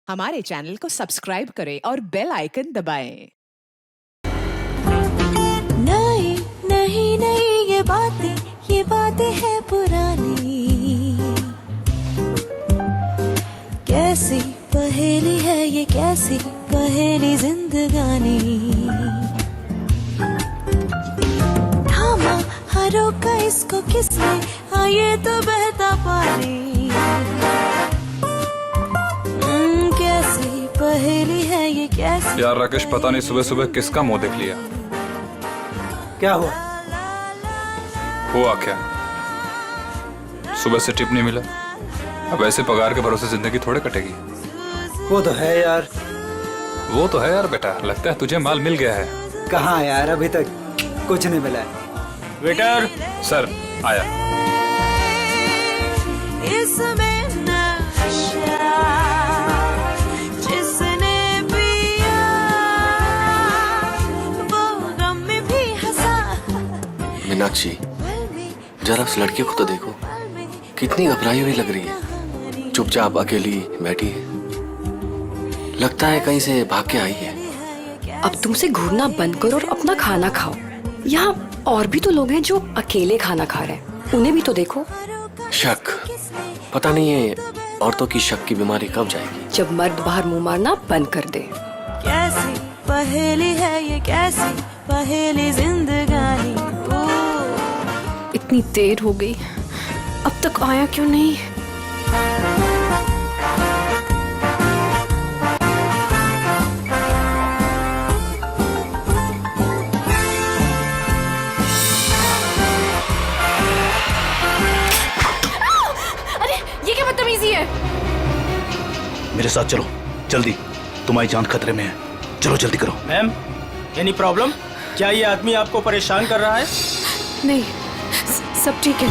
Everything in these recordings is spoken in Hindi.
हमारे चैनल को सब्सक्राइब करें और बेल आइकन दबाएं। नहीं नहीं नहीं ये बातें हैं पुरानी। कैसी पहेली है ये, कैसी पहेली जिंदगानी। थामा हरों का इसको किसने, आए तो बहता पानी। कैसी पहेली है ये, कैसी। यार राकेश, पता नहीं सुबह सुबह किसका मुंह देख लिया। क्या हुआ? हुआ क्या? सुबह से टिप नहीं मिला। अब ऐसे पगार के भरोसे जिंदगी थोड़े कटेगी। वो तो है यार। वो तो है यार बेटा, लगता है तुझे माल मिल गया है। कहाँ यार, अभी तक कुछ नहीं मिला है। वेटर सर आया। इसमें नशा जिसने पिया वो गम में भी हंसा। मीनाक्षी, जरा उस लड़की को तो देखो, कितनी घबराई हुई लग रही है। चुपचाप अकेली बैठी है, लगता है कहीं से भाग के आई है। अब तुमसे घूरना बंद करो और अपना खाना खाओ। यहाँ और भी तो लोग हैं जो अकेले खाना खा रहे हैं, उन्हें भी तो देखो। शक, पता नहीं है औरतों की शक की बीमारी कब जाएगी। जब मर्द बाहर मुंह मारना बंद कर दे। कैसी पहेली है ये, कैसी पहेली जिंदगानी। इतनी देर हो गई, अब तक आया क्यों नहीं? अरे ये क्या बदतमीजी है? मेरे साथ चलो जल्दी, तुम्हारी जान खतरे में है। चलो जल्दी करो। Ma'am, any problem? क्या ये आदमी आपको परेशान कर रहा है? नहीं, सब ठीक है।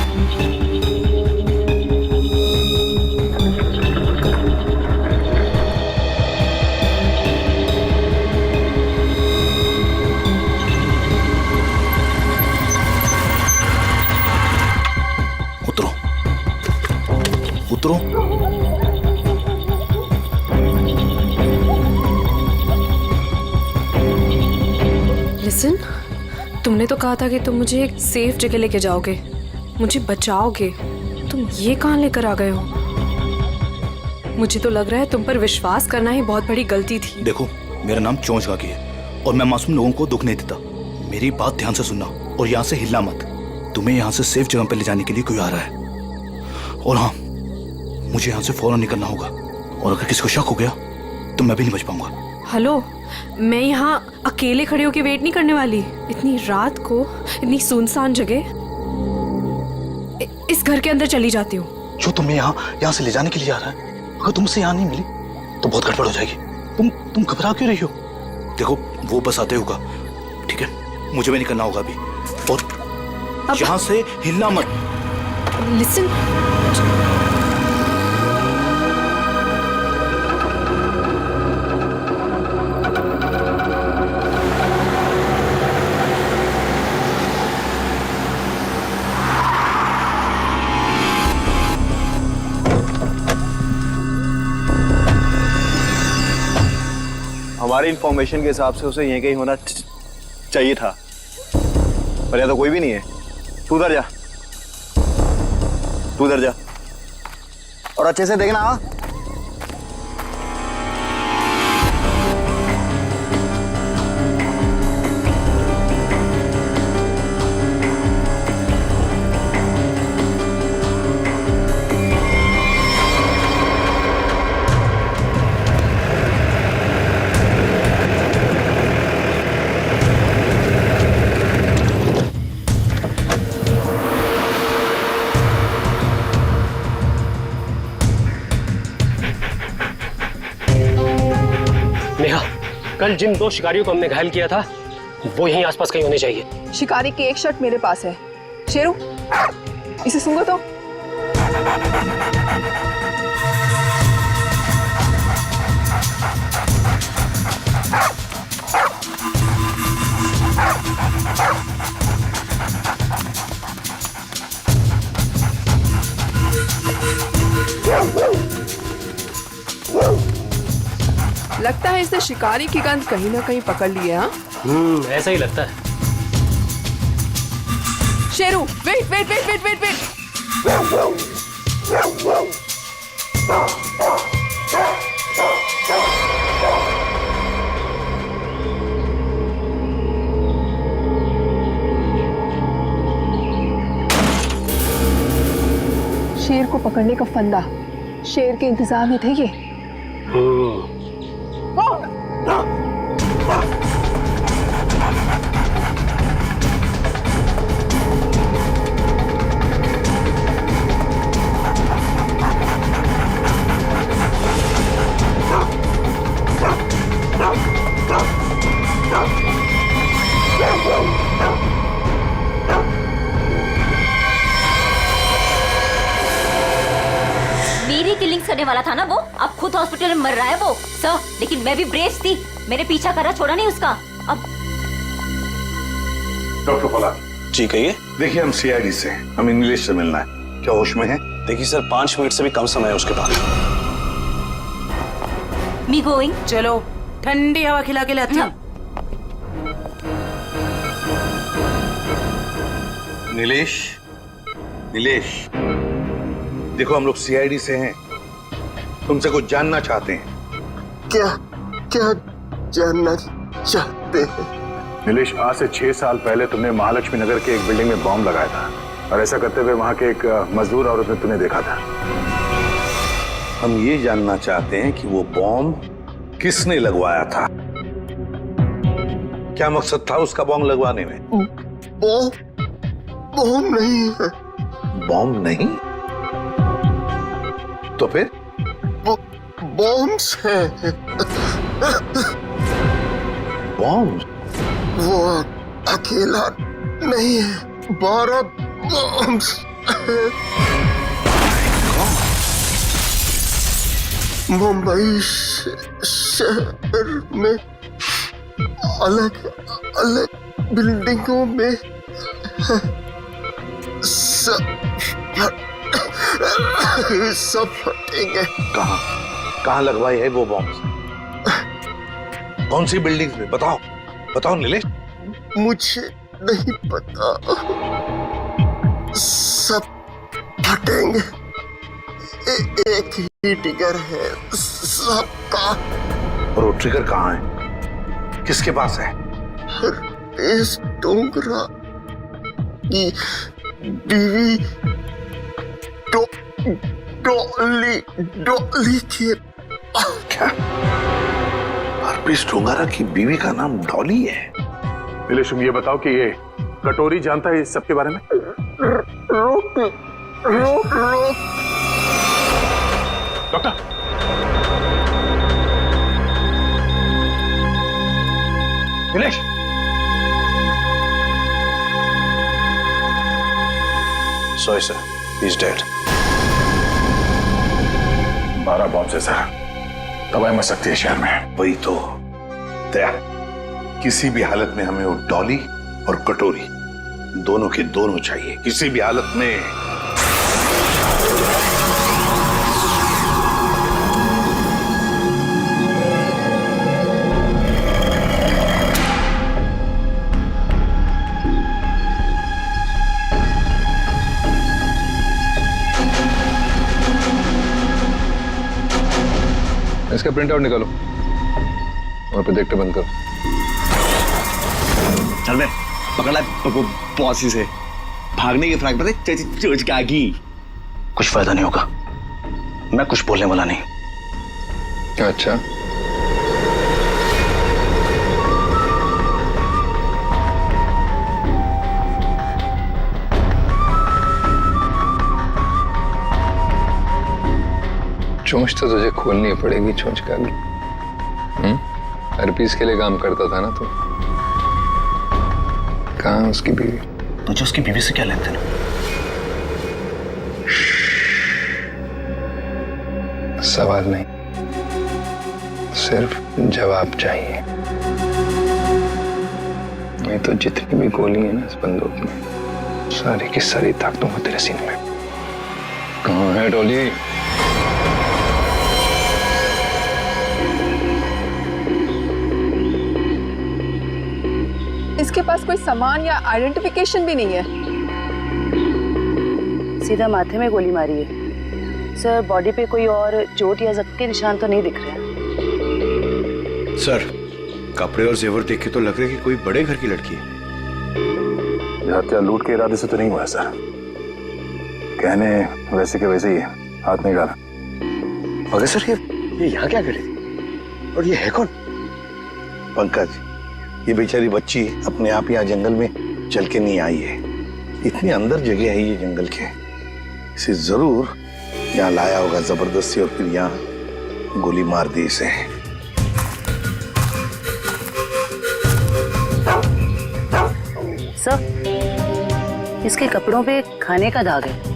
उतरो उतरो। लिसन, तुमने तो कहा था कि तुम मुझे एक सेफ जगह लेके जाओगे, मुझे बचाओगे। तुम ये कहाँ लेकर आ गए हो? मुझे तो लग रहा है तुम पर विश्वास करना ही बहुत बड़ी गलती थी। देखो, मेरा नाम चोंच गागी है और मैं मासूम लोगों को दुख नहीं देता। मेरी बात ध्यान से सुनना और यहाँ से हिलना मत। तुम्हें यहाँ से सेफ जगह पर ले जाने के लिए कोई आ रहा है। और हाँ, मुझे यहाँ से फौरन निकलना होगा, और अगर किसी को शक हो गया तो मैं भी नहीं बच पाऊंगा। हेलो, मैं यहाँ अकेले खड़े होकर वेट नहीं करने वाली। इतनी रात को इतनी सुनसान जगह, इस घर के अंदर चली जाती हूँ। जो तुम्हें यहाँ से ले जाने के लिए आ रहा है, अगर तुमसे यहाँ नहीं मिली तो बहुत गड़बड़ हो जाएगी। तुम घबरा क्यों रही हो? देखो, वो बस आते होगा, ठीक है? मुझे भी निकलना होगा अभी, और यहाँ से हिलना मत। लिसन, हमारी इंफॉर्मेशन के हिसाब से उसे यहीं कहीं होना चाहिए था, पर यहाँ तो कोई भी नहीं है। तू उधर जा, तू उधर जा और अच्छे से देखना। हाँ, नेहा, कल जिन 2 शिकारियों को हमने घायल किया था वो यहीं आसपास कहीं होने चाहिए। शिकारी की एक शर्ट मेरे पास है। शेरू, इसे सूंघो तो। लगता है इसने शिकारी की गंध कहीं ना कहीं पकड़ ली है। हाँ ऐसा ही लगता है। Sheru, wait wait wait wait wait wait. शेर को पकड़ने का फंदा, शेर के इंतजार में थे ये। मेरी किलिंग करने वाला था ना वो, अब खुद हॉस्पिटल में मर रहा है वो सर। लेकिन मैं भी ब्रेव थी, मैंने पीछा करा, छोड़ा नहीं उसका। अब डॉक्टर पॉलार्ड जी कहिए। देखिए, हम सीआईडी से, हमें नीलेश से मिलना है। क्या होश में है? देखिए सर, 5 मिनट से भी कम समय है उसके पास। Me going. चलो ठंडी हवा खिला के लाती हूँ। नीलेश, नीलेश, देखो हम लोग सीआईडी से हैं, तुमसे कुछ जानना चाहते हैं। क्या क्या जानना चाहते हैं? नीलेश, आज से 6 साल पहले तुमने महालक्ष्मी नगर के एक बिल्डिंग में बॉम्ब लगाया था, और ऐसा करते हुए वहां के एक मजदूर औरत ने तुम्हें देखा था। हम ये जानना चाहते हैं कि वो बॉम्ब किसने लगवाया था, क्या मकसद था उसका बॉम्ब लगवाने में? बॉम्ब नहीं है। बॉम्ब नहीं तो फिर? बॉम्ब्स हैं। बॉम्ब? वो अकेला नहीं है, 12 बॉम्ब्स हैं। मुंबई शहर में अलग अलग बिल्डिंगों में सब फटेंगे। कहाँ लगवाई है वो बॉम्ब? कौन सी बिल्डिंग में? बताओ बताओ नीलेश। मुझे नहीं पता, सब फटेंगे। एक ही ट्रिगर है सबका। और वो ट्रिगर कहाँ है, किसके पास है? इस डोंगरा की बीवी डॉली के। क्या हरप्रीत डोंगरा की बीवी का नाम डॉली है? नीलेश, तुम ये बताओ कि ये कटोरी जानता है इस सब के बारे में? रोक रोक रोक। Doctor, Nilesh, sorry sir, he is dead. 12 bomb से सर, तबाही मच सकती है शहर में। वही तो दया, किसी भी हालत में हमें वो डॉली और कटोरी दोनों के दोनों चाहिए, किसी भी हालत में। इसका प्रिंट आउट निकालो और प्रोजेक्टर बंद करो। चल बे, पकड़ ला पॉसी से। भागने की फ्रैक पे चोच का की। कुछ फायदा नहीं होगा, मैं कुछ बोलने वाला नहीं। अच्छा, चोंच तो तुझे खोलनी पड़ेगी, चोंच का भी। हरपीस के लिए काम करता था ना तू? कहाँ उसकी बीवी? तुझे उसकी बीवी से क्या लेन देन? सवाल नहीं, सिर्फ जवाब चाहिए। नहीं तो जितनी भी गोली है ना इस बंदूक में, सारी की सारी ताक दूंगा तेरे सीने में। कहाँ है डॉली? उसके पास कोई सामान या आइडेंटिफिकेशन भी नहीं है। सीधा माथे में गोली मारी है सर। बॉडी पे कोई और चोट या जख्म के निशान तो नहीं दिख रहे हैं। सर, कपड़े और जेवर देख के तो लग रहा है कि कोई बड़े घर की लड़की है। हत्या लूट के इरादे से तो नहीं हुआ है सर। कहने वैसे के वैसे ही है, हाथ नहीं डाला। मगर सर ये यहाँ क्या करे? और ये है कौन? पंकज, ये बेचारी बच्ची अपने आप यहाँ जंगल में चल के नहीं आई है। इतनी अंदर जगह है ये जंगल के, इसे जरूर यहाँ लाया होगा जबरदस्ती और फिर यहाँ गोली मार दी इसे। सर, इसके कपड़ों पे खाने का दाग है।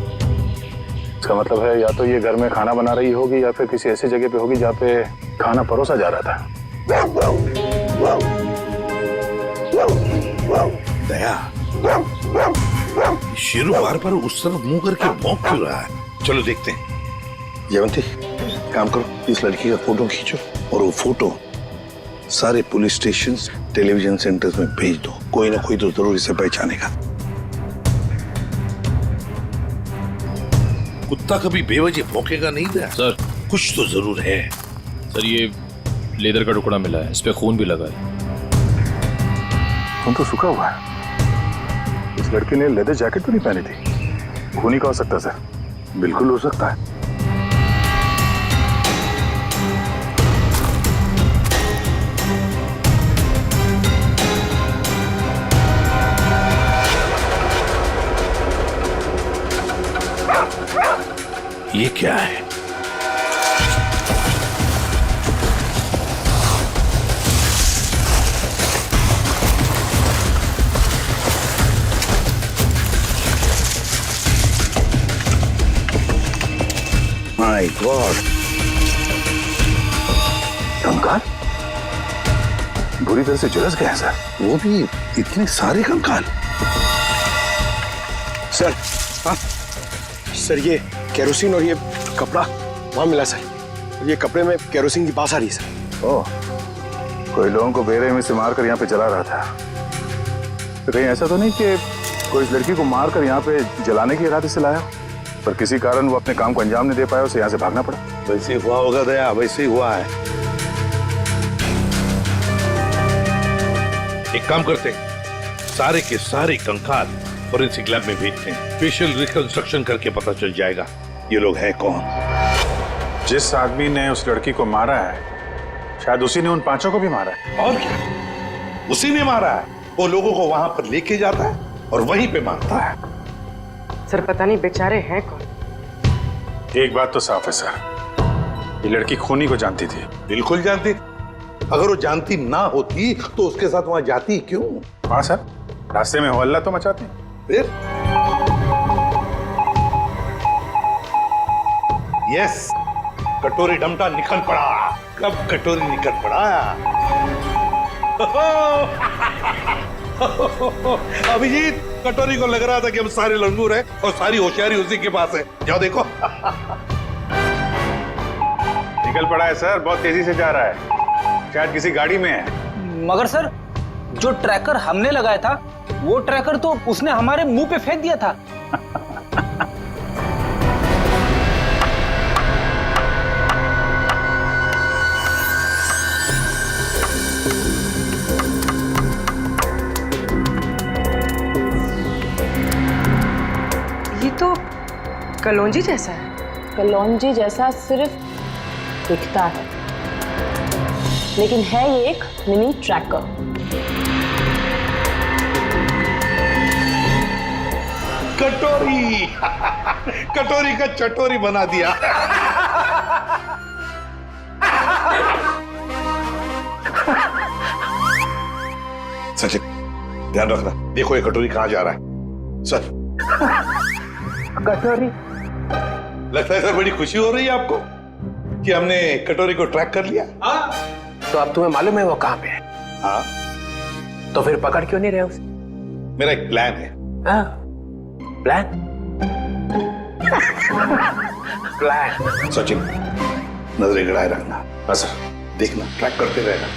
इसका मतलब है या तो ये घर में खाना बना रही होगी या फिर किसी ऐसी जगह पे होगी जहाँ पे खाना परोसा जा रहा था। दया, शेरू बार बार उस तरफ मुंह करके भौंक क्यों रहा है? चलो देखते हैं। जयवंती, काम करो, इस लड़की का फोटो खींचो और वो फोटो सारे पुलिस स्टेशन, टेलीविजन सेंटर्स में भेज दो। कोई ना कोई तो जरूर इसे पहचानेगा। कुत्ता कभी बेवजह भौंकेगा नहीं था सर। कुछ तो जरूर है। सर, ये लेदर का टुकड़ा मिला है, इस पे खून भी लगा है। खून तो सूखा हुआ है। इस लड़की ने लेदर जैकेट तो नहीं पहनी थी। खून ही का हो सकता सर? बिल्कुल हो सकता है। ये क्या है? माय गॉड, कंकाल बुरी तरह से झुलस गए हैं सर। वो भी इतने सारे कंकाल। सर, हाँ सर, ये केरोसिन और ये कपड़ा वहां मिला सर। ये कपड़े में केरोसिन की बास आ रही है सर। ओह, कोई लोगों को बेरहमी में से मारकर यहाँ पे जला रहा था। तो कहीं ऐसा तो नहीं कि कोई इस लड़की को मारकर यहाँ पे जलाने के इरादे से लाया, पर किसी कारण वो अपने काम को अंजाम नहीं दे पाया, उसे यहाँ से भागना पड़ा। वैसे हुआ होगा दया, वैसे ही हुआ है। एक काम करते हैं, सारे के सारे कंकाल फोरेंसिक लैब में भेजते हैं। फेशियल रिकंस्ट्रक्शन करके पता चल जाएगा ये लोग हैं कौन। जिस आदमी ने उस लड़की को मारा है शायद उसी ने उन पांचों को भी मारा है। और क्या, उसी ने मारा है। वो लोगों को वहां पर लेके जाता है और वहीं पे मारता है। सर, पता नहीं बेचारे हैं कौन। एक बात तो साफ है सर, ये लड़की खूनी को जानती थी। बिल्कुल जानती। अगर वो जानती ना होती तो उसके साथ वहां जाती क्यों? हाँ सर, रास्ते में हो हल्ला तो मचाती। फिर यस, कटोरी डमटा निकल पड़ा। कब कटोरी निकल पड़ा? अभिजीत, कटोरी को लग रहा था कि हम सारे लंगूर हैं और सारी होशियारी उसी के पास है। जाओ देखो। निकल पड़ा है सर, बहुत तेजी से जा रहा है, शायद किसी गाड़ी में है। मगर सर, जो ट्रैकर हमने लगाया था वो ट्रैकर तो उसने हमारे मुंह पे फेंक दिया था। ये तो कलौंजी जैसा है। कलौंजी जैसा सिर्फ दिखता है, लेकिन है ये एक मिनी ट्रैकर। कटोरी कटोरी का चटोरी बना दिया। सचिन, ध्यान रखना, देखो ये कटोरी कहां जा रहा है। सर, कटोरी, लगता है सर बड़ी खुशी हो रही है आपको कि हमने कटोरी को ट्रैक कर लिया। तो अब तुम्हें मालूम है वो कहाँ पे है? हाँ, तो फिर पकड़ क्यों नहीं रहे उसे? मेरा एक प्लान है। हाँ, प्लान? प्लान? सचिन, नजरें गड़ाए रखना। हाँ सर, देखना, ट्रैक करते रहना।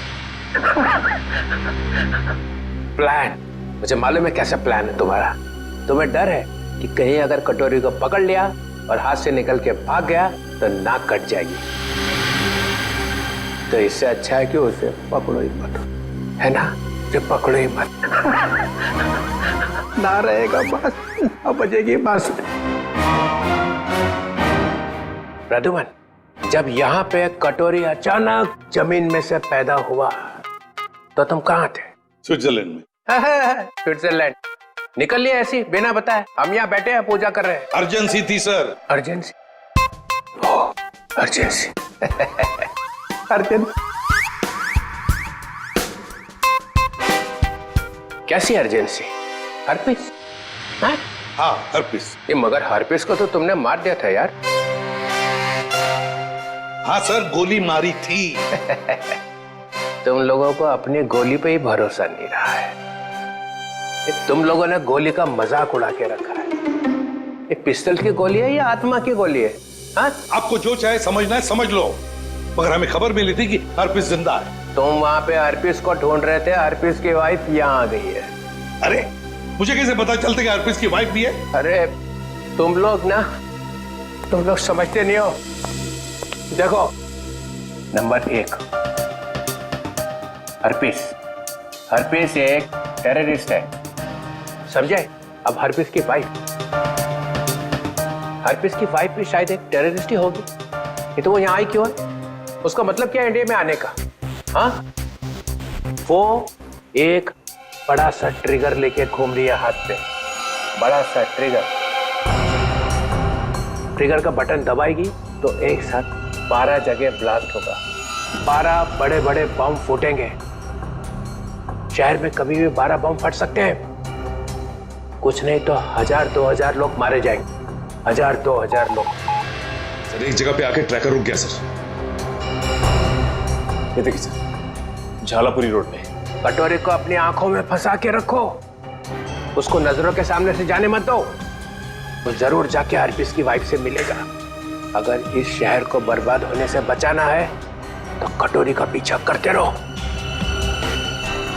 प्लान? मुझे मालूम है कैसा प्लान है तुम्हारा। तुम्हें डर है कि कहीं अगर कटोरी को पकड़ लिया और हाथ से निकल के भाग गया तो नाक कट जाएगी। तो इससे अच्छा है कि उसे पकड़ो ही मत, है ना? जो पकड़ो ही मत। ना रहेगा बस, अब बजेगी बस। प्रद्युमन, जब यहाँ पे कटोरी अचानक जमीन में से पैदा हुआ तो तुम कहाँ थे? स्विट्जरलैंड में। स्विट्जरलैंड निकल लिया ऐसी बिना बताए? हम यहाँ बैठे हैं पूजा कर रहे हैं। अर्जेंसी थी सर। अर्जेंसी? अर्जेंसी। अर्जेंसी कैसी अर्जेंसी? हर्पिस? हाँ हर्पिस। ये मगर हर्पिस को तो तुमने मार दिया था यार। हाँ सर, गोली मारी थी। तुम लोगों को अपनी गोली पे ही भरोसा नहीं रहा है। तुम लोगों ने गोली का मजाक उड़ा के रखा है। ये पिस्टल की गोली है या आत्मा की गोली है? हाँ? आपको जो चाहे समझना है समझ लो, मगर हमें खबर मिली थी कि हर्पिस जिंदा है। तुम वहां पे हर्पिस को ढूंढ रहे थे, हर्पिस की वाइफ यहाँ आ गई है। अरे मुझे कैसे पता चलता कि हर्पिस की वाइफ भी है? अरे तुम लोग समझते नहीं हो। देखो, नंबर 1, हर्पिस एक टेररिस्ट है, समझे? अब हर्पिस की वाइफ भी शायद एक टेररिस्ट ही होगी। ये तो वो यहाँ आई क्यों है? उसका मतलब क्या है इंडिया में आने का? हाँ, वो एक बड़ा सा ट्रिगर लेके घूम रही है हाथ पे। बड़ा सा ट्रिगर का बटन दबाएगी तो एक साथ 12 जगह ब्लास्ट होगा। 12 बड़े बड़े बम फूटेंगे। शहर में कभी भी 12 बम फट सकते हैं। कुछ नहीं तो 1000-2000 लोग मारे जाएंगे। 1000-2000 लोग। सर एक जगह पे आके ट्रैकर रुक गया सर। ये देखिए सर, झालापुरी रोड पे। कटोरी को अपनी आंखों में फंसा के रखो, उसको नजरों के सामने से जाने मत दो। वो जरूर जाके हर्पिस की वाइफ से मिलेगा। अगर इस शहर को बर्बाद होने से बचाना है तो कटोरी का पीछा करते रहो।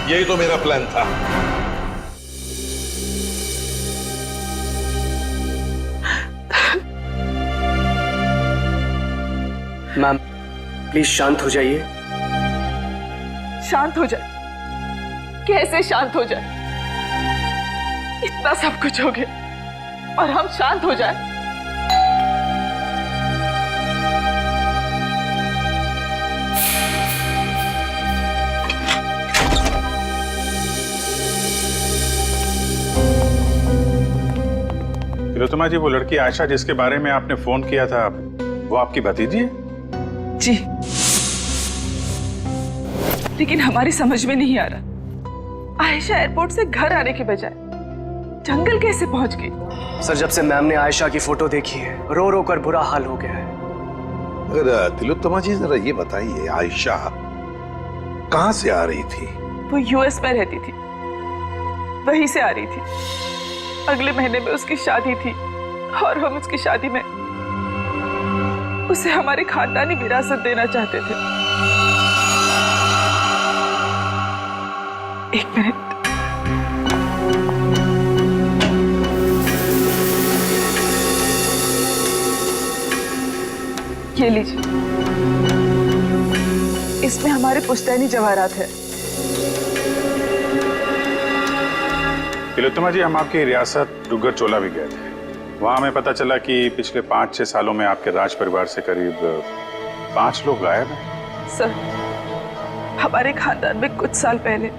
यही तो मेरा प्लान था। मैम प्लीज शांत हो जाइए। शांत हो जाए? कैसे शांत हो जाए? इतना सब कुछ हो गया और हम शांत हो जाए? तिलोत्तमा जी, वो लड़की आयशा जिसके बारे में आपने फोन किया था, वो आपकी भतीजी है? जी, लेकिन हमारी समझ में नहीं आ रहा, आयशा एयरपोर्ट से घर आने के बजाय जंगल कैसे पहुंच गई? सर जब से मैम ने आयशा की फोटो देखी है, रो रो कर बुरा हाल हो गया है। अगर तिलोत्तमा जी जरा ये बताइए, आयशा कहां से आ रही थी? वो यूएस में रहती थी, वहीं से आ रही थी। अगले महीने में उसकी शादी थी और हम उसकी शादी में उसे हमारी खानदानी विरासत देना चाहते थे। एक मिनट, ये लीजिए, इसमें हमारे पुश्तैनी जवाहरात है। तिलोत्तमा जी, हम आपकी रियासत डुग्गर चोला भी गए थे। वहां हमें पता चला कि पिछले 5-6 सालों में आपके राज परिवार से करीब 5 लोग गायब हैं। सर, हमारे खानदान में कुछ साल पहले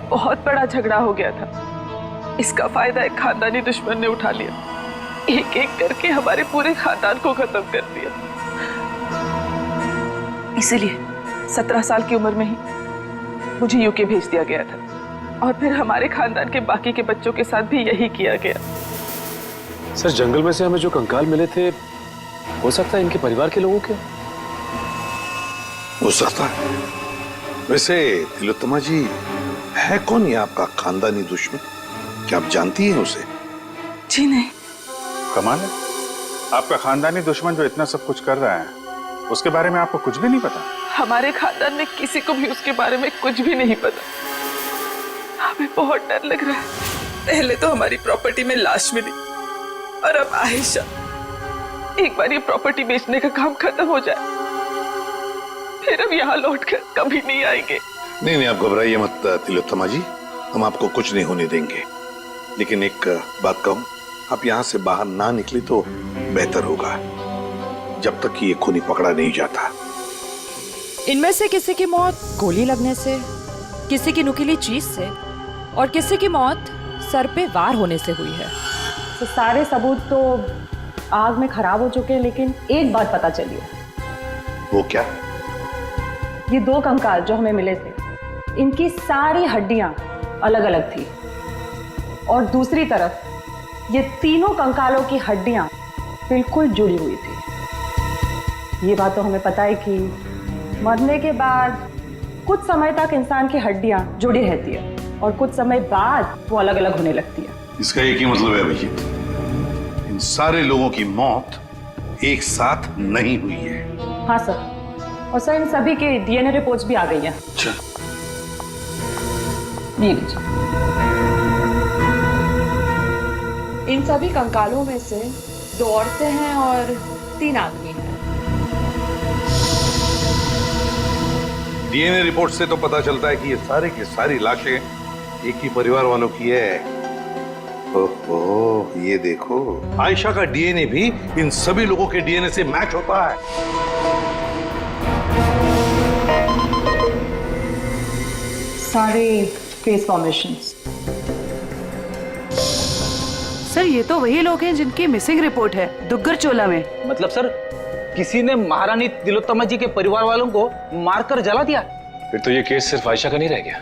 बहुत बड़ा झगड़ा हो गया था। इसका फायदा एक खानदानी दुश्मन ने उठा लिया। एक एक करके हमारे पूरे खानदान को खत्म कर दिया। इसीलिए 17 साल की उम्र में ही मुझे यूके भेज दिया गया था और फिर हमारे खानदान के बाकी के बच्चों के साथ भी यही किया गया। सर जंगल में से हमें जो कंकाल मिले थे, हो सकता है इनके परिवार के लोगों के? हो सकता है। वैसे तिलोत्तमा जी, है कौन ये आपका खानदानी दुश्मन? क्या आप जानती हैं उसे? जी नहीं। कमाल है, आपका खानदानी दुश्मन जो इतना सब कुछ कर रहा है, उसके बारे में आपको कुछ भी नहीं पता? हमारे खानदान में किसी को भी उसके बारे में कुछ भी नहीं पता। हमें बहुत डर लग रहा है। पहले तो हमारी प्रॉपर्टी में लाश मिली और अब आयशा। एक बार ये प्रॉपर्टी बेचने का काम खत्म हो जाए फिर हम यहाँ लौटकर कभी नहीं आएंगे। नहीं, आप घबराइए मत तिलोत्तमा जी, हम आपको कुछ नहीं होने देंगे। लेकिन एक बात कहूं, आप यहाँ से बाहर ना निकले तो बेहतर होगा, जब तक कि ये खूनी पकड़ा नहीं जाता। इनमें से किसी की मौत गोली लगने से, किसी की नुकीली चीज से और किसी की मौत सर पे वार होने से हुई है। तो सारे सबूत तो आग में खराब हो चुके हैं, लेकिन एक बात पता चली है। वो क्या? ये 2 कंकाल जो हमें मिले थे, इनकी सारी हड्डियां अलग अलग थी और दूसरी तरफ ये तीनों कंकालों की हड्डियां बिल्कुल जुड़ी हुई थी। ये बात तो हमें पता है कि मरने के बाद कुछ समय तक इंसान की हड्डियां जुड़ी रहती है और कुछ समय बाद वो अलग अलग होने लगती है। इसका एक ही मतलब है अभिजीत, इन सारे लोगों की मौत एक साथ नहीं हुई है। हाँ सर, और सर इन सभी के डीएनए रिपोर्ट्स भी आ गई हैं। अच्छा, ये लीजिए। इन सभी कंकालों में से 2 औरतें हैं और 3 आदमी हैं। डीएनए रिपोर्ट से तो पता चलता है कि ये सारे की सारी लाशें एक ही परिवार वालों की है। ओहो, ये देखो, आयशा का डीएनए भी इन सभी लोगों के डीएनए से मैच होता है। सारे फेस फॉर्मेशंस। सर ये तो वही लोग हैं जिनकी मिसिंग रिपोर्ट है दुग्गर चोला में। मतलब सर, किसी ने महारानी तिलोत्तमा जी के परिवार वालों को मारकर जला दिया? फिर तो ये केस सिर्फ आयशा का नहीं रह गया,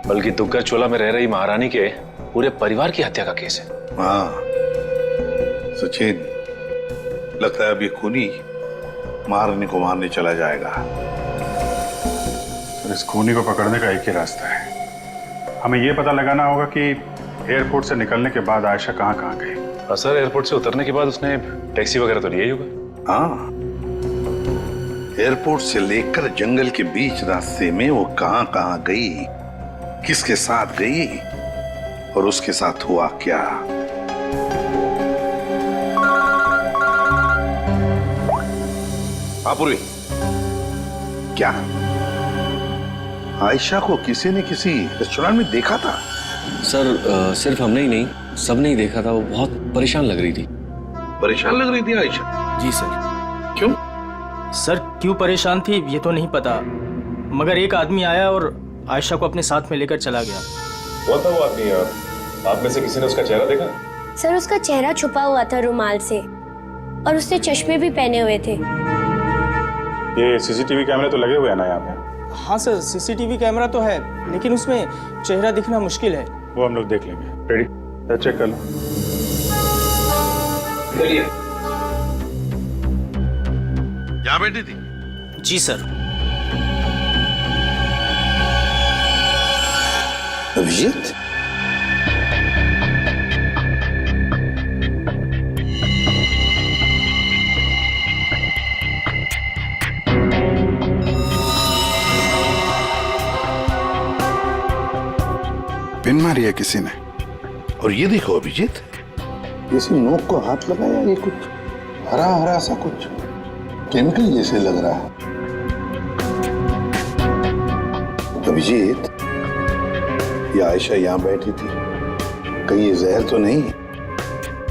बल्कि दुग्गर चोला में रह रही महारानी के पूरे परिवार की हत्या का केस है। हाँ सचिन, लगता है अब ये खूनी महारानी को मारने चला जाएगा। तो इस खूनी को पकड़ने का एक ही रास्ता है, हमें ये पता लगाना होगा कि एयरपोर्ट से निकलने के बाद आयशा कहाँ गई। सर, एयरपोर्ट से उतरने के बाद उसने टैक्सी वगैरह तो लिया ही होगा। हाँ, एयरपोर्ट से लेकर जंगल के बीच रास्ते में वो कहाँ गई, किसके साथ गई और उसके साथ हुआ क्या। आपुरी, क्या आयशा को किसी ने किसी रेस्टोरेंट में देखा था? सर सिर्फ हमने ही नहीं, सबने ही देखा था। वो बहुत परेशान लग रही थी। परेशान लग रही थी आयशा? जी सर। क्यों? सर क्यों परेशान थी ये तो नहीं पता, मगर एक आदमी आया और आयशा को अपने साथ में लेकर चला गया। कौन था वो आदमी? आप में से किसी ने उसका चेहरा देखा? सर उसका चेहरा छुपा हुआ था रुमाल से और उसने चश्मे भी पहने हुए थे। ये सीसीटीवी कैमरे तो लगे हुए हैं ना यहाँ पे? हाँ सर, सीसीटीवी कैमरा तो है, लेकिन उसमें चेहरा दिखना मुश्किल है। वो हम लोग देख लेंगे। रेडी? चेक कर लो। यहाँ बैठी थी? जी सर। अभिजीत, पिन मारी है किसी ने। और ये देखो अभिजीत, किसी नोक को हाथ लगाया, ये कुछ हरा हरा सा कुछ केमिकल जैसे लग रहा है। अभिजीत, ये आयशा यहाँ बैठी थी, कहीं ये जहर तो नहीं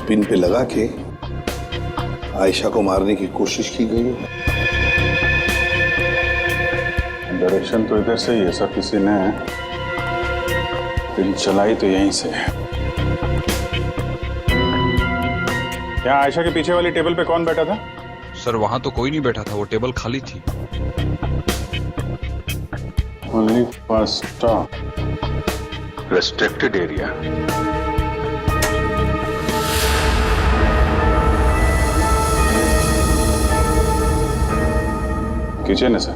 पिन पे लगा के आयशा को मारने की कोशिश की गई है? डायरेक्शन तो इधर से ही है सर, किसी ने पिन चलाई तो यहीं से है। यहाँ आयशा के पीछे वाली टेबल पे कौन बैठा था? सर वहां तो कोई नहीं बैठा था, वो टेबल खाली थी। Only first stop restricted area. Kitchen है sir.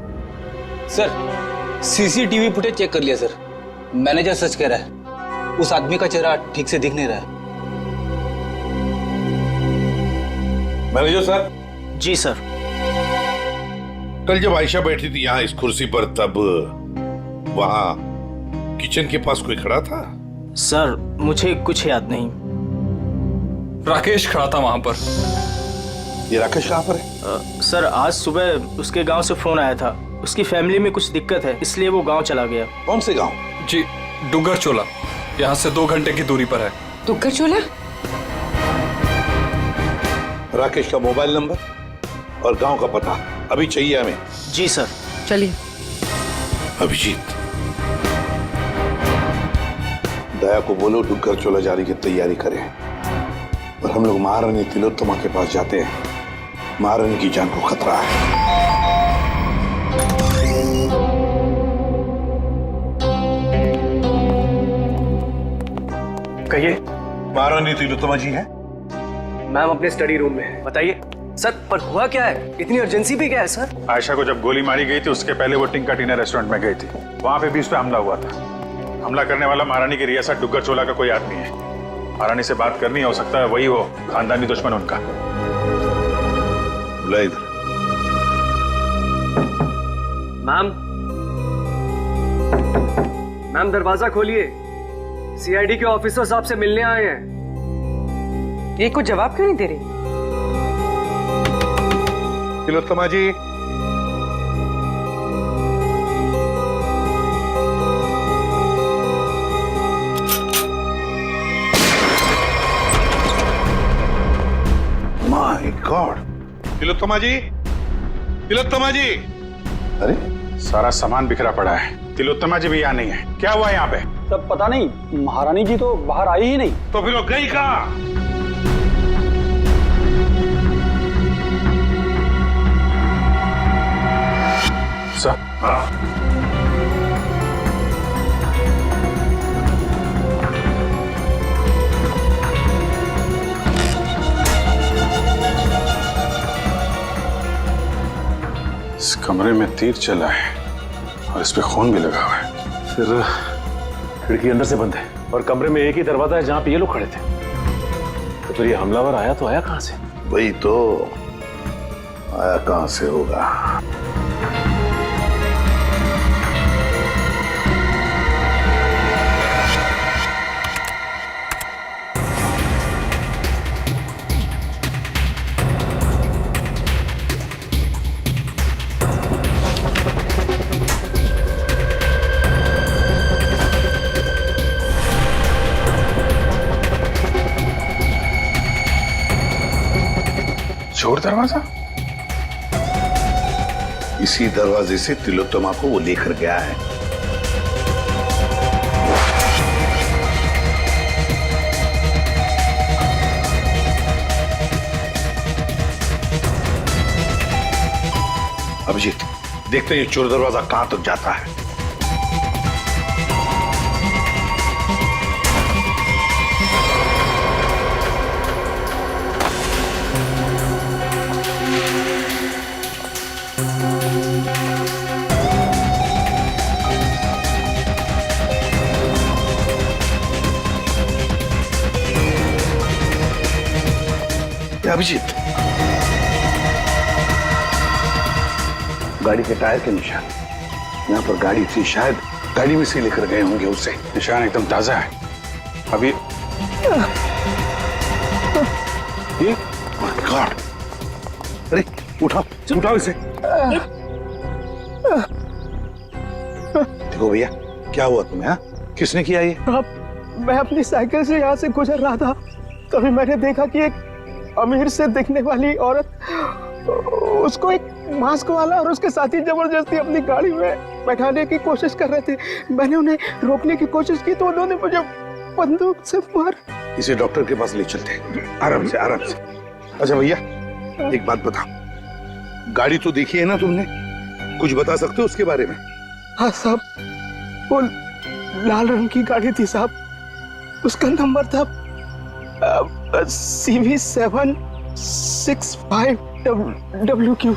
Sir CCTV footage check कर लिया सर, मैनेजर सच कह रहा है, उस आदमी का चेहरा ठीक से दिख नहीं रहा है। Manager sir. जी सर। कल जब आयशा बैठी थी यहाँ इस कुर्सी पर, तब वहां किचन के पास कोई खड़ा था? सर मुझे कुछ याद नहीं। राकेश खड़ा था वहां पर। ये राकेश कहाँ पर है? सर आज सुबह उसके गांव से फोन आया था, उसकी फैमिली में कुछ दिक्कत है इसलिए वो गांव चला गया। कौन से गांव? जी डुग्गर चोला, यहाँ से 2 घंटे की दूरी पर है। डुग्गर चोला? राकेश का मोबाइल नंबर और गांव का पता अभी चाहिए हमें। जी सर। चलिए। अभिजीत, दया को बोलो डुग्गर चोला जाने की तैयारी करें और हम लोग महारानी तिलोत्तमा के पास जाते हैं। महारानी की जान को खतरा है। कहिए। महारानी तिलोत्तमा जी हैं? मैम अपने स्टडी रूम में है, बताइए। सर पर हुआ क्या है, इतनी अर्जेंसी भी क्या है सर? आयशा को जब गोली मारी गई थी उसके पहले वो टिंका टीना रेस्टोरेंट में गई थी, वहां पे भी उस पर हमला हुआ था। हमला करने वाला महारानी की रियासत डुग्गर चोला का कोई आदमी है। महारानी से बात करनी, हो सकता है वही हो खानदानी दुश्मन उनका। बुला इधर। मैम दरवाजा खोलिए, सीआईडी के ऑफिसर साहब से मिलने आए हैं। ये कुछ जवाब क्यों नहीं दे रही? तिलोत्तमा जी, माय गॉड। तिलोत्तमा जी, तिलोत्तमा जी। अरे सारा सामान बिखरा पड़ा है, तिलोत्तमा जी भी यहाँ नहीं है। क्या हुआ यहाँ पे? सब पता नहीं, महारानी जी तो बाहर आई ही नहीं। तो फिर वो गई कहाँ? सर इस कमरे में तीर चला है और इस पे खून भी लगा हुआ है। फिर खिड़की अंदर से बंद है और कमरे में एक ही दरवाजा है जहां पे ये लोग खड़े थे। तो फिर ये हमलावर आया तो आया कहां से? वही तो, आया कहां से होगा? चोर दरवाजा? इसी दरवाजे से तिलोत्तमा को वो लेकर गया है। अभिजीत, देखते हैं ये चोर दरवाजा कहां तक जाता है। अभिजीत, गाड़ी के टायर के निशान यहाँ पर गाड़ी थी, शायद गाड़ी में से लेकर गए होंगे उसे। निशान एकदम ताजा है। अभी ये गॉड, अरे उठाओ उठाओ इसे। देखो भैया, क्या हुआ तुम्हें? हाँ, किसने किया ये? मैं अपनी साइकिल से यहाँ से गुजर रहा था, तभी मैंने देखा कि एक अमीर से दिखने वाली औरत उसको एक मास्क वाला और उसके साथी जबरदस्ती अपनी गाड़ी में बैठाने की कोशिश कर रहे थे। मैंने उन्हें रोकने की कोशिश की तो उन्होंने मुझे बंदूक से मार। इसे डॉक्टर के पास ले चलते हैं, आराम से आराम से। अच्छा भैया, एक बात बताओ, गाड़ी तो देखी है ना तुमने, कुछ बता सकते हो उसके बारे में? हाँ साहब, वो लाल रंग की गाड़ी थी साहब, उसका नंबर था CV765WQ।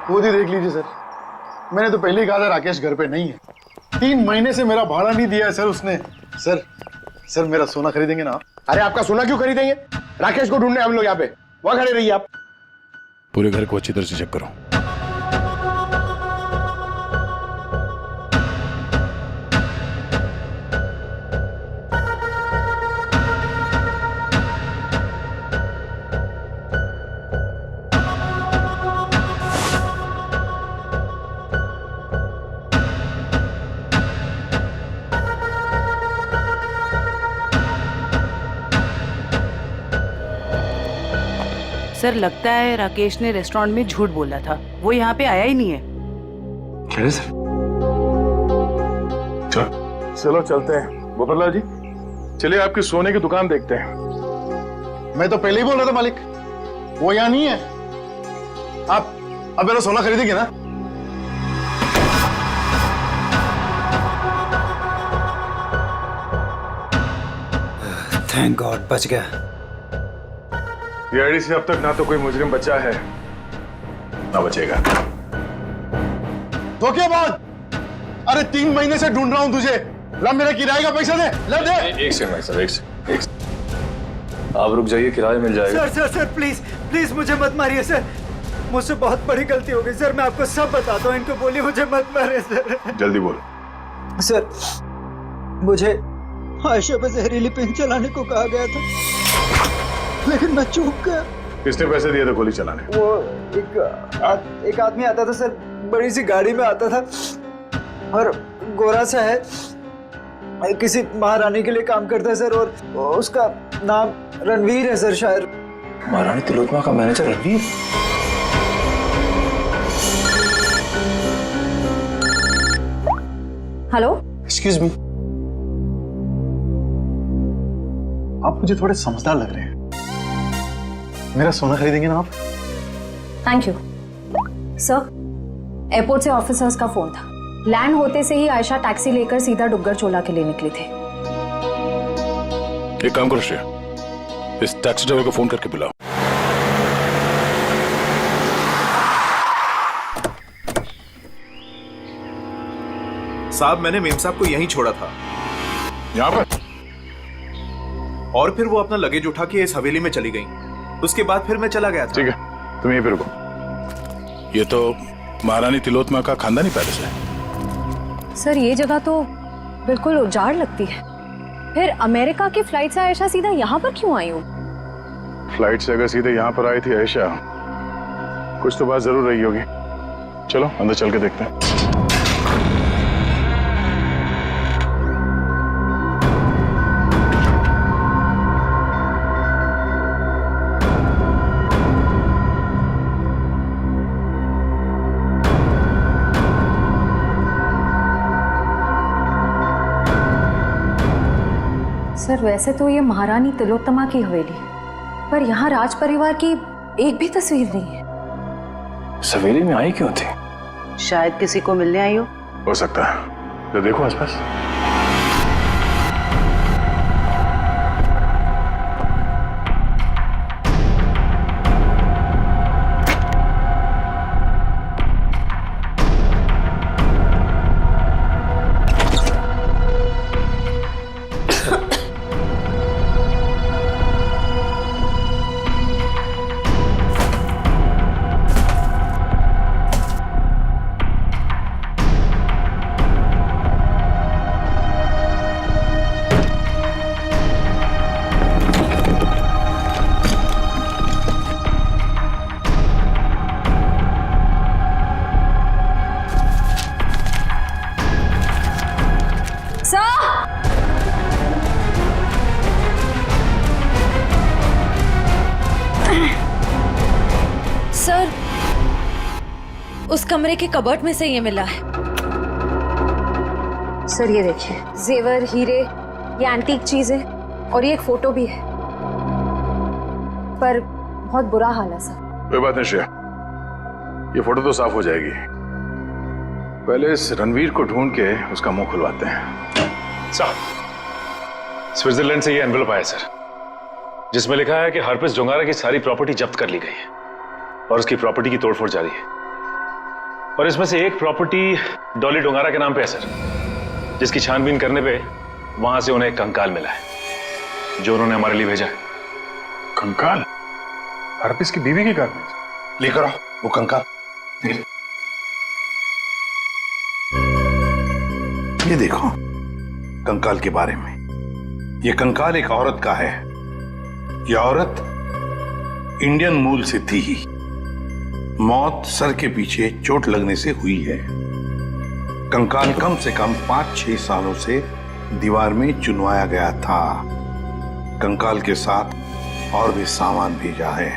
खुद ही देख लीजिए सर, मैंने तो पहले ही कहा था राकेश घर पे नहीं है। 3 महीने से मेरा भाड़ा नहीं दिया है सर उसने। सर मेरा सोना खरीदेंगे ना? अरे आपका सोना क्यों खरीदेंगे? राकेश को ढूंढने हम लोग यहाँ पे, वहां खड़े रहिए आप। पूरे घर को अच्छी तरह से चेक करो। सर लगता है राकेश ने रेस्टोरेंट में झूठ बोला था, वो यहाँ पे आया ही नहीं है। कह रहे सर? चलो चलते हैं। गोपाललाल जी, चलिए आपकी सोने की दुकान देखते हैं। मैं तो पहले ही बोल रहा था मालिक, वो यहाँ नहीं है। आप अब मेरा सोना खरीदेंगे ना? थैंक गॉड, बच गया। ये आईडी से अब तक ना तो कोई मुजरिम बचा है ना बचेगा। धोखेबाज! अरे 3 महीने से ढूंढ रहा हूं तुझे। ला मेरा किराए का पैसा दे, ले दे। एक सेकंड भाई साहब, एक सेकंड। आप रुक जाइए, किराया मिल जाएगा। सर प्लीज प्लीज मुझे मत मारिए सर, मुझसे बहुत बड़ी गलती हो गई सर, मैं आपको सब बताता हूँ। इनको बोलिए मुझे मत मारिए सर। जल्दी बोल। सर मुझे आयशा पे जहरीली पेन चलाने को कहा गया था, लेकिन मैं चूक गया। किसने पैसे दिए थे गोली चलाने? वो एक आदमी आता था सर, बड़ी सी गाड़ी में आता था और गोरा सा है, किसी महारानी के लिए काम करता है सर, और उसका नाम रणवीर है सर शायद। महारानी तिलोत्तमा का manager Ranveer? Hello, excuse me, आप मुझे थोड़े समझदार लग रहे हैं। मेरा सोना खरीदेंगे ना आप? Thank you sir. एयरपोर्ट से ऑफिसर्स का फोन था, लैंड होते से ही आयशा टैक्सी लेकर सीधा डुग्गर चोला के लिए निकली थी। एक काम करो श्रेया, इस टैक्सी ड्राइवर को फोन करके बुलाओ। साहब मैंने मेम साहब को यहीं छोड़ा था। यहाँ पर? और फिर वो अपना लगेज उठा के इस हवेली में चली गई। उसके बाद फिर मैं चला गया था। ठीक है, तुम यहीं पे रुको। ये तो महारानी तिलोत्तमा का खानदानी पैलेस है। सर ये जगह तो बिल्कुल उजाड़ लगती है। फिर अमेरिका की फ्लाइट से आयशा सीधा यहाँ पर क्यों आई हो? फ्लाइट से अगर सीधे यहाँ पर आई थी आयशा, कुछ तो बात जरूर रही होगी। चलो अंदर चल के देखते हैं। सर वैसे तो ये महारानी तिलोत्तमा की हवेली है, पर यहाँ राज परिवार की एक भी तस्वीर नहीं है। हवेली में आई क्यों थी? शायद किसी को मिलने आई हो सकता है। तो देखो आसपास। सर उस कमरे के कबर्ड में से ये मिला है। सर ये देखिए, जेवर, हीरे, ये एंटीक चीजें और ये एक फोटो भी है, पर बहुत बुरा हाल है सर। कोई बात नहीं श्रेया, ये फोटो तो साफ हो जाएगी। पहले इस रणवीर को ढूंढ के उसका मुंह खुलवाते हैं। सर, स्विट्जरलैंड से ये एनवेलप आया सर, जिसमें लिखा है कि हरप्रीत जोंगारा की सारी प्रॉपर्टी जब्त कर ली गई है और उसकी प्रॉपर्टी की तोड़फोड़ जारी है। और इसमें से एक प्रॉपर्टी डॉली डोंगारा के नाम पे है सर, जिसकी छानबीन करने पे वहां से उन्हें एक कंकाल मिला है, जो उन्होंने हमारे लिए भेजा है। कंकाल? हरप्रीत की बीवी की कागज? लेकर आओ वो कंकाल। ये देखो कंकाल के बारे में। ये कंकाल एक औरत का है। ये औरत इंडियन मूल से थी ही। मौत सर के पीछे चोट लगने से हुई है। कंकाल कम से कम 5-6 सालों से दीवार में चुनवाया गया था। कंकाल के साथ और भी सामान भेजा है।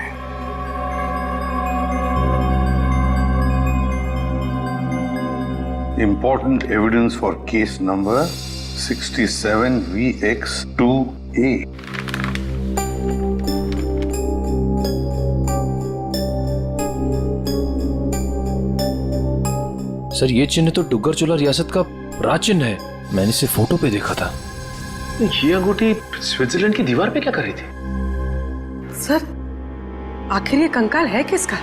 Important evidence for case number 67VX2A. Sir ये चिन्ह तो डुग्गर चोला रियासत का राज चिन्ह है। मैंने इसे फोटो पे देखा था। ये अंगूठी स्विट्जरलैंड की दीवार पे क्या कर रही थी? सर आखिर ये कंकाल है किसका?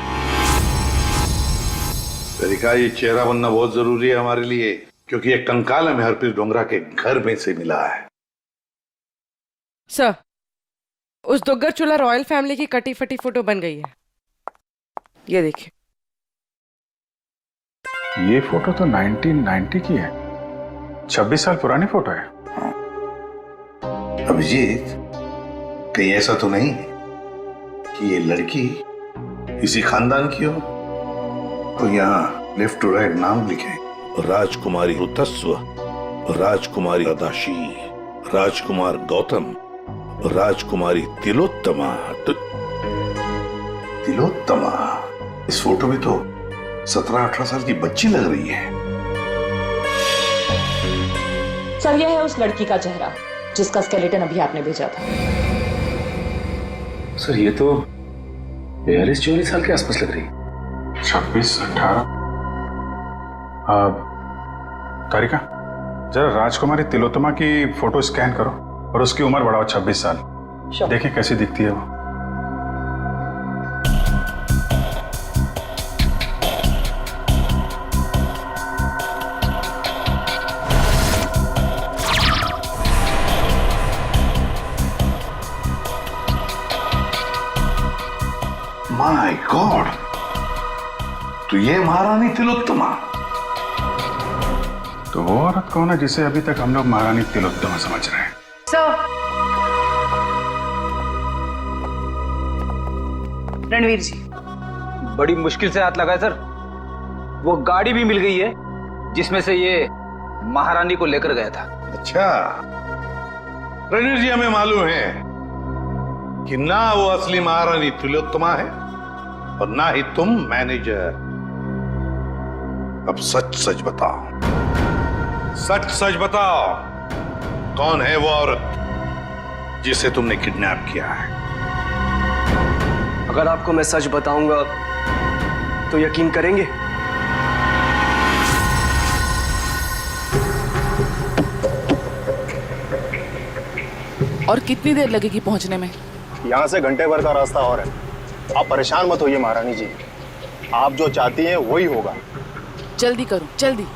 तरीका ये चेहरा बनना बहुत जरूरी है हमारे लिए, क्योंकि ये कंकाल हमें हरप्रीत डोंगरा के घर में से मिला है। सर उस दुग्गर चोला रॉयल फैमिली की कटी फटी फोटो बन गई है, ये देखिए। ये फोटो तो 1990 की है, 26 साल पुरानी फोटो है। अभिजीत, कहीं ऐसा तो नहीं कि ये लड़की इसी खानदान की हो? तो यहाँ लेफ्ट टू राइट नाम लिखे, राजकुमारी ऋतस्व, राजकुमारी अदाशी, राजकुमार गौतम, राजकुमारी तिलोत्तमा। तिलोत्तमा? इस फोटो में तो 17-18 साल की बच्ची लग रही है। सर यह है उस लड़की का चेहरा जिसका स्केलेटन अभी आपने भेजा था। सर ये तो 42-44 साल के आसपास लग रही है। 26-18। तारिका, जरा राजकुमारी तिलोत्तमा की फोटो स्कैन करो और उसकी उम्र बढ़ाओ 26 साल। देखिए कैसी दिखती है वो। माय गॉड, तो ये महारानी तिलोत्तमा? तो वो औरत कौन है जिसे अभी तक हम लोग महारानी तिलोत्तमा समझ रहे हैं? रणवीर जी, बड़ी मुश्किल से हाथ लगाए सर। वो गाड़ी भी मिल गई है जिसमें से ये महारानी को लेकर गया था। अच्छा, रणवीर जी, हमें मालूम है कि ना वो असली महारानी तिलोत्तमा है और ना ही तुम मैनेजर। अब सच सच बताओ, सच सच बताओ, कौन है वो औरत जिसे तुमने किडनैप किया है? अगर आपको मैं सच बताऊंगा तो यकीन करेंगे? और कितनी देर लगेगी पहुंचने में? यहाँ से घंटे भर का रास्ता और है। आप परेशान मत होइए महारानी जी, आप जो चाहती हैं वही होगा। जल्दी करो, जल्दी।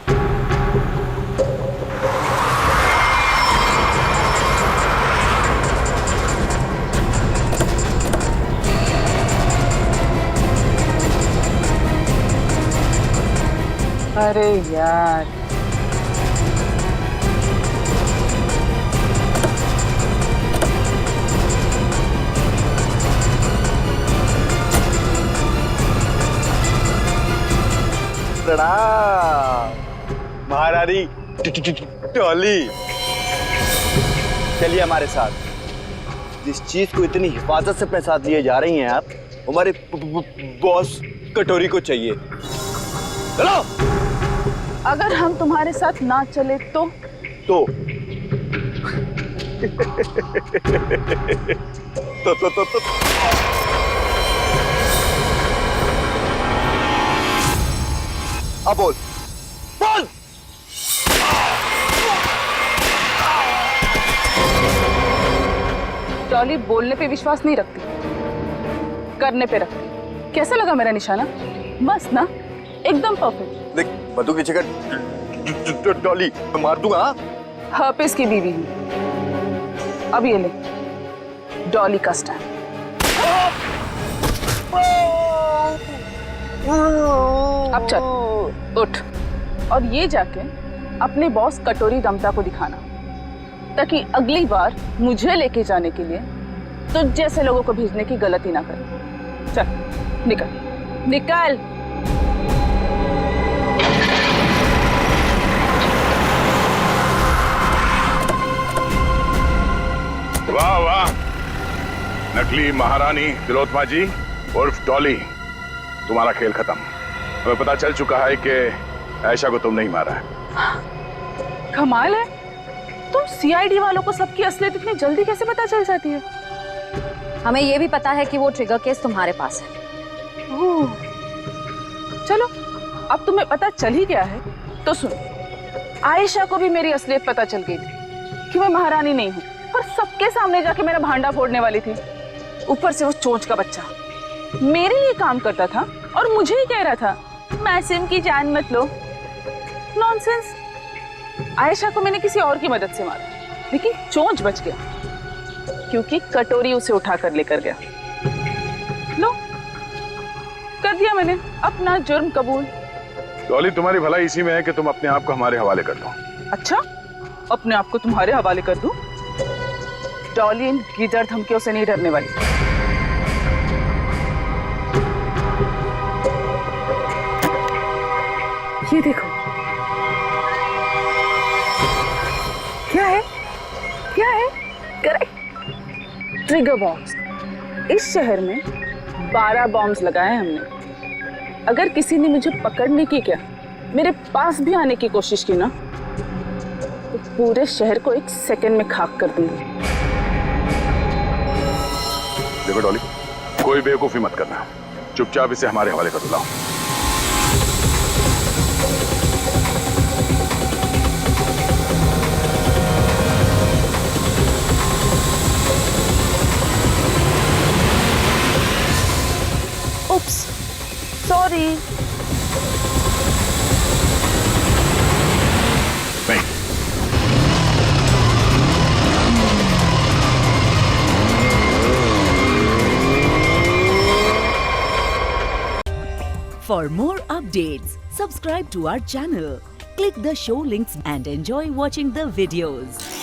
अरे यार, प्रणाम महारानी टॉली। चलिए हमारे साथ। जिस चीज को इतनी हिफाजत से अपने साथ लिए जा रही हैं आप, हमारे बॉस कटोरी को चाहिए। चलो। अगर हम तुम्हारे साथ ना चले तो अब बोल बोल। टॉली बोलने पे विश्वास नहीं रखती, करने पे रखती। कैसा लगा मेरा निशाना? मस्त ना, एकदम परफेक्ट। देख बंदूक की जगह टॉली मैं मार दूंगा। हर्पिस की बीवी हूँ। अब ये ले डॉली का स्टैंड। अब चल उठ और ये जाके अपने बॉस कटोरी रमता को दिखाना, ताकि अगली बार मुझे लेके जाने के लिए तो जैसे लोगों को भेजने की गलती ना करे। चल निकल निकल। वाह वाह, नकली महारानी तिलोत्तमा जी उर्फ डॉली, तुम्हारा खेल खत्म। हमें पता चल चुका है कि आयशा को तुमने ही मारा है। कमाल है, तुम सीआईडी वालों को सबकी असलियत इतनी जल्दी कैसे पता चल जाती है? हमें ये भी पता है कि वो ट्रिगर केस तुम्हारे पास है। ओह, चलो अब तुम्हें पता चल ही गया है तो सुनो, आयशा को भी मेरी असलियत पता चल गई थी कि मैं महारानी नहीं हूँ, पर सबके सामने जाके मेरा भांडा फोड़ने वाली थी। ऊपर से वो चोंच का बच्चा मेरे लिए काम करता था और मुझे ही कह रहा था मासूम की जान मत लो। नॉनसेंस। आयशा को मैंने किसी और की मदद से मारा, लेकिन चोंच बच गया क्योंकि कटोरी उसे उठाकर लेकर गया। लो, कर दिया मैंने अपना जुर्म कबूल। डॉली, तुम्हारी भलाई इसी में है कि तुम अपने आप को हमारे हवाले कर दो। अच्छा, अपने आप को तुम्हारे हवाले कर दूं? डॉली इन गीदड़ धमकियों से नहीं डरने वाली। ये देखो, क्या है? क्या है? Correct, trigger bombs. इस शहर में 12 बॉम्ब्स लगाए हमने। अगर किसी ने मुझे पकड़ने की, क्या मेरे पास भी आने की कोशिश की ना, तो पूरे शहर को 1 सेकंड में खाक कर दूंगी। देखो डॉली, कोई बेवकूफी मत करना, चुपचाप इसे हमारे हवाले कर दो। Oops, sorry. नहीं। For more updates, subscribe to our channel, click the show links and enjoy watching the videos.